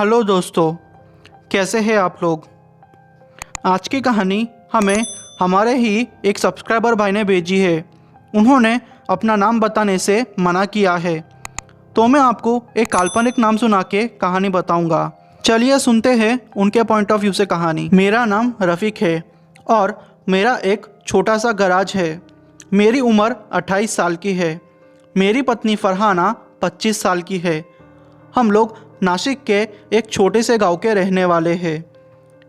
Hello दोस्तों, कैसे हैं आप लोग। आज की कहानी हमें हमारे ही एक सब्सक्राइबर भाई ने भेजी है। उन्होंने अपना नाम बताने से मना किया है, तो मैं आपको एक काल्पनिक नाम सुना के कहानी बताऊंगा। चलिए सुनते हैं उनके पॉइंट ऑफ व्यू से कहानी। मेरा नाम रफ़ीक है और मेरा एक छोटा सा गराज है। मेरी उम्र 28 साल की है। मेरी पत्नी फरहाना 25 साल की है। हम लोग नासिक के एक छोटे से गांव के रहने वाले हैं।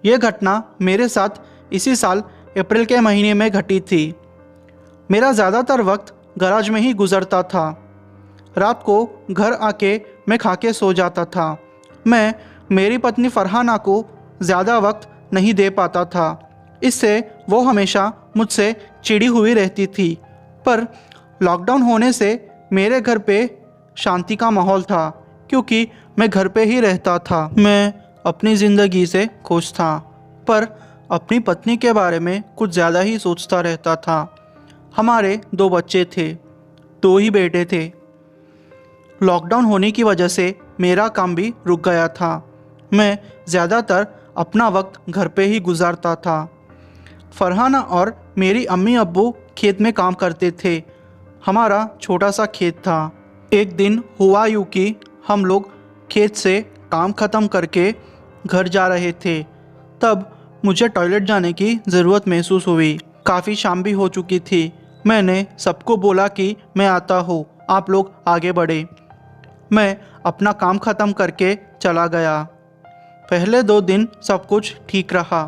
ये घटना मेरे साथ इसी साल अप्रैल के महीने में घटी थी। मेरा ज़्यादातर वक्त गराज में ही गुजरता था। रात को घर आके मैं खा के सो जाता था। मैं मेरी पत्नी फरहाना को ज़्यादा वक्त नहीं दे पाता था। इससे वो हमेशा मुझसे चिढ़ी हुई रहती थी। पर लॉकडाउन होने से मेरे घर पे शांति का माहौल था, क्योंकि मैं घर पे ही रहता था। मैं अपनी ज़िंदगी से खुश था, पर अपनी पत्नी के बारे में कुछ ज़्यादा ही सोचता रहता था। हमारे 2 बच्चे थे, 2 ही बेटे थे। लॉकडाउन होने की वजह से मेरा काम भी रुक गया था। मैं ज़्यादातर अपना वक्त घर पे ही गुजारता था। फरहाना और मेरी अम्मी अब्बू खेत में काम करते थे। हमारा छोटा सा खेत था। एक दिन हुआ यूँ कि हम लोग खेत से काम ख़त्म करके घर जा रहे थे। तब मुझे टॉयलेट जाने की ज़रूरत महसूस हुई। काफ़ी शाम भी हो चुकी थी। मैंने सबको बोला कि मैं आता हूँ, आप लोग आगे बढ़े। मैं अपना काम ख़त्म करके चला गया। पहले 2 दिन सब कुछ ठीक रहा।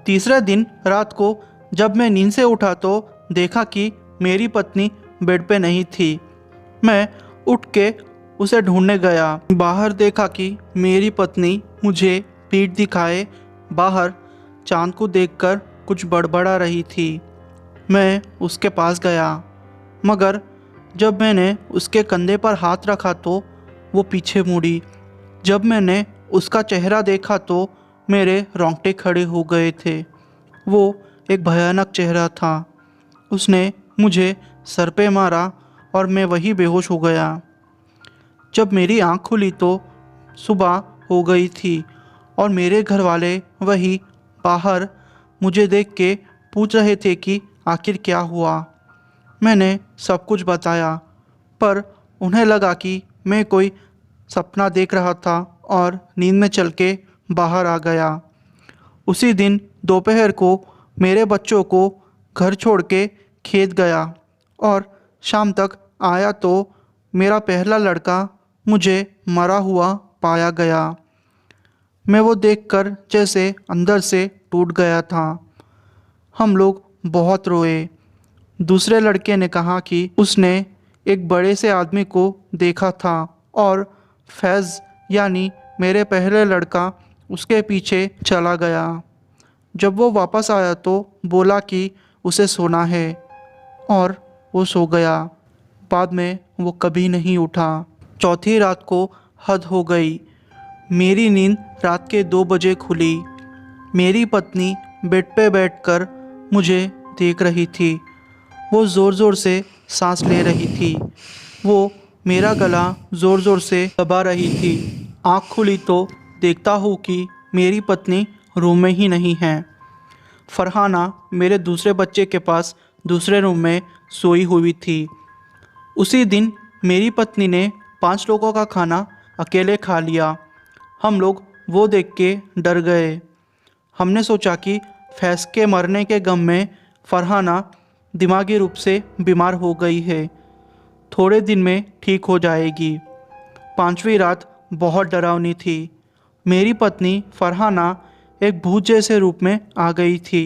तीसरे दिन रात को जब मैं नींद से उठा तो देखा कि मेरी पत्नी बेड पे नहीं थी। मैं उठ के उसे ढूंढने गया। बाहर देखा कि मेरी पत्नी मुझे पीठ दिखाए बाहर चांद को देखकर कुछ बड़बड़ा रही थी। मैं उसके पास गया, मगर जब मैंने उसके कंधे पर हाथ रखा तो वो पीछे मुड़ी। जब मैंने उसका चेहरा देखा तो मेरे रोंगटे खड़े हो गए थे। वो एक भयानक चेहरा था। उसने मुझे सर पे मारा और मैं वहीं बेहोश हो गया। जब मेरी आँख खुली तो सुबह हो गई थी और मेरे घर वाले वही बाहर मुझे देख के पूछ रहे थे कि आखिर क्या हुआ। मैंने सब कुछ बताया, पर उन्हें लगा कि मैं कोई सपना देख रहा था और नींद में चल के बाहर आ गया। उसी दिन दोपहर को मेरे बच्चों को घर छोड़ के खेत गया और शाम तक आया तो मेरा पहला लड़का मुझे मरा हुआ पाया गया। मैं वो देखकर जैसे अंदर से टूट गया था। हम लोग बहुत रोए। दूसरे लड़के ने कहा कि उसने एक बड़े से आदमी को देखा था और फैज़ यानी मेरे पहले लड़का उसके पीछे चला गया। जब वो वापस आया तो बोला कि उसे सोना है और वो सो गया। बाद में वो कभी नहीं उठा। चौथी रात को हद हो गई। मेरी नींद रात के 2 बजे खुली। मेरी पत्नी बेड पे बैठकर मुझे देख रही थी। वो ज़ोर ज़ोर से सांस ले रही थी। वो मेरा गला ज़ोर ज़ोर से दबा रही थी। आँख खुली तो देखता हूँ कि मेरी पत्नी रूम में ही नहीं है। फरहाना मेरे दूसरे बच्चे के पास दूसरे रूम में सोई हुई थी। उसी दिन मेरी पत्नी ने 5 लोगों का खाना अकेले खा लिया। हम लोग वो देख के डर गए। हमने सोचा कि फैज़ के मरने के गम में फरहाना दिमागी रूप से बीमार हो गई है, थोड़े दिन में ठीक हो जाएगी। 5वीं रात बहुत डरावनी थी। मेरी पत्नी फरहाना एक भूत जैसे रूप में आ गई थी।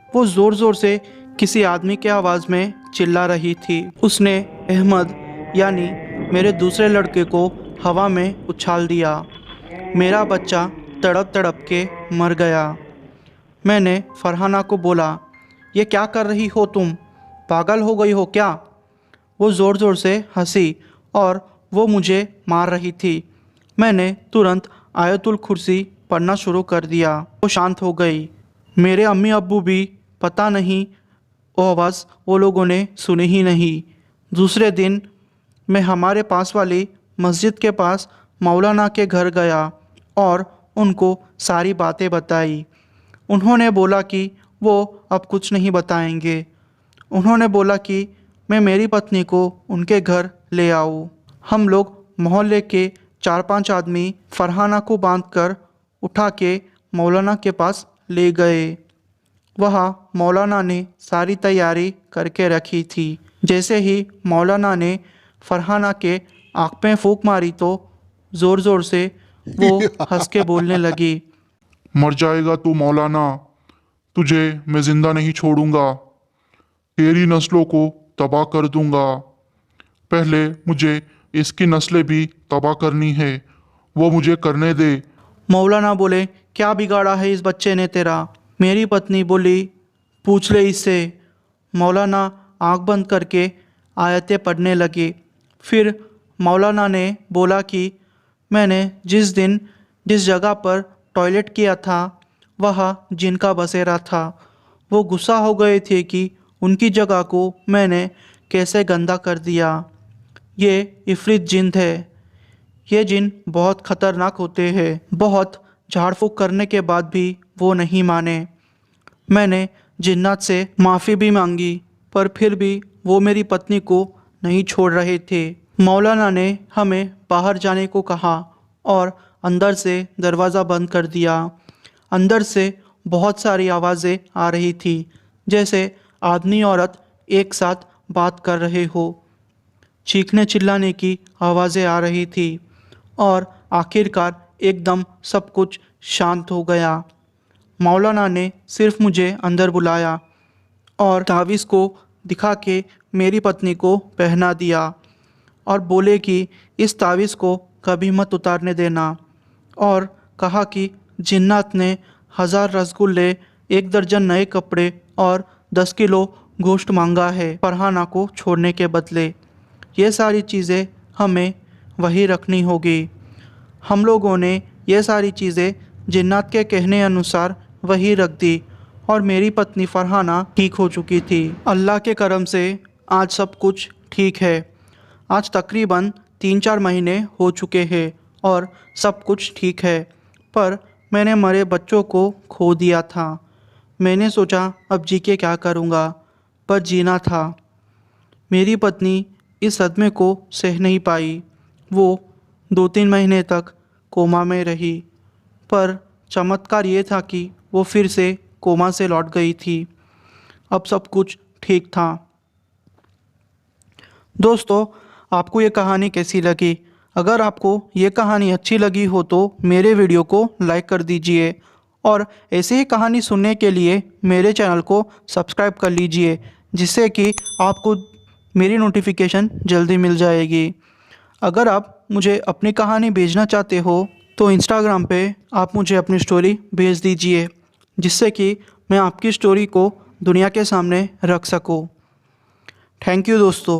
वो ज़ोर ज़ोर से किसी आदमी के आवाज़ में चिल्ला रही थी। उसने अहमद यानी मेरे दूसरे लड़के को हवा में उछाल दिया। मेरा बच्चा तड़प तड़प के मर गया। मैंने फरहाना को बोला, ये क्या कर रही हो तुम? पागल हो गई हो क्या? वो ज़ोर ज़ोर से हंसी और वो मुझे मार रही थी। मैंने तुरंत आयतुल कुर्सी पढ़ना शुरू कर दिया। वो शांत हो गई। मेरे अम्मी अब्बू भी पता नहीं वो आवाज़ वो लोगों ने सुनी ही नहीं। दूसरे दिन मैं हमारे पास वाली मस्जिद के पास मौलाना के घर गया और उनको सारी बातें बताई। उन्होंने बोला कि वो अब कुछ नहीं बताएंगे। उन्होंने बोला कि मैं मेरी पत्नी को उनके घर ले आऊँ। हम लोग मोहल्ले के 4-5 आदमी फरहाना को बांधकर उठा के मौलाना के पास ले गए। वहाँ मौलाना ने सारी तैयारी करके रखी थी। जैसे ही मौलाना ने फरहाना के आँख में फूंक मारी तो ज़ोर ज़ोर से वो हंस के बोलने लगी। मर जाएगा तू मौलाना, तुझे मैं जिंदा नहीं छोड़ूंगा, तेरी नस्लों को तबाह कर दूंगा। पहले मुझे इसकी नस्लें भी तबाह करनी है, वो मुझे करने दे। मौलाना बोले, क्या बिगाड़ा है इस बच्चे ने तेरा? मेरी पत्नी बोली, पूछ ले इससे। मौलाना आंख बंद करके आयतें पढ़ने लगे। फिर मौलाना ने बोला कि मैंने जिस दिन जिस जगह पर टॉयलेट किया था वह जिनका बसेरा था। वो गुस्सा हो गए थे कि उनकी जगह को मैंने कैसे गंदा कर दिया। ये इफ़रीत जिन है। ये जिन बहुत ख़तरनाक होते हैं। बहुत झाड़ फूँक करने के बाद भी वो नहीं माने। मैंने जिन्नात से माफ़ी भी मांगी पर फिर भी वो मेरी पत्नी को नहीं छोड़ रहे थे। मौलाना ने हमें बाहर जाने को कहा और अंदर से दरवाज़ा बंद कर दिया। अंदर से बहुत सारी आवाज़ें आ रही थी, जैसे आदमी औरत एक साथ बात कर रहे हो। चीखने चिल्लाने की आवाज़ें आ रही थी और आखिरकार एकदम सब कुछ शांत हो गया। मौलाना ने सिर्फ मुझे अंदर बुलाया और तावीज़ को दिखा के मेरी पत्नी को पहना दिया और बोले कि इस तावीज़ को कभी मत उतारने देना, और कहा कि जिन्नात ने 1000 रसगुल्ले, 1 दर्जन नए कपड़े और 10 किलो गोश्त मांगा है फरहाना को छोड़ने के बदले। ये सारी चीज़ें हमें वही रखनी होगी। हम लोगों ने ये सारी चीज़ें जिन्नात के कहने अनुसार वही रख दी और मेरी पत्नी फरहाना ठीक हो चुकी थी। अल्लाह के करम से आज सब कुछ ठीक है। आज तकरीबन 3-4 महीने हो चुके हैं और सब कुछ ठीक है, पर मैंने मरे बच्चों को खो दिया था। मैंने सोचा अब जी के क्या करूँगा, पर जीना था। मेरी पत्नी इस सदमे को सह नहीं पाई। वो 2-3 महीने तक कोमा में रही, पर चमत्कार ये था कि वो फिर से कोमा से लौट गई थी। अब सब कुछ ठीक था। दोस्तों, आपको ये कहानी कैसी लगी? अगर आपको ये कहानी अच्छी लगी हो तो मेरे वीडियो को लाइक कर दीजिए और ऐसे ही कहानी सुनने के लिए मेरे चैनल को सब्सक्राइब कर लीजिए, जिससे कि आपको मेरी नोटिफिकेशन जल्दी मिल जाएगी। अगर आप मुझे अपनी कहानी भेजना चाहते हो तो इंस्टाग्राम पे आप मुझे अपनी स्टोरी भेज दीजिए, जिससे कि मैं आपकी स्टोरी को दुनिया के सामने रख सकूं। थैंक यू दोस्तों।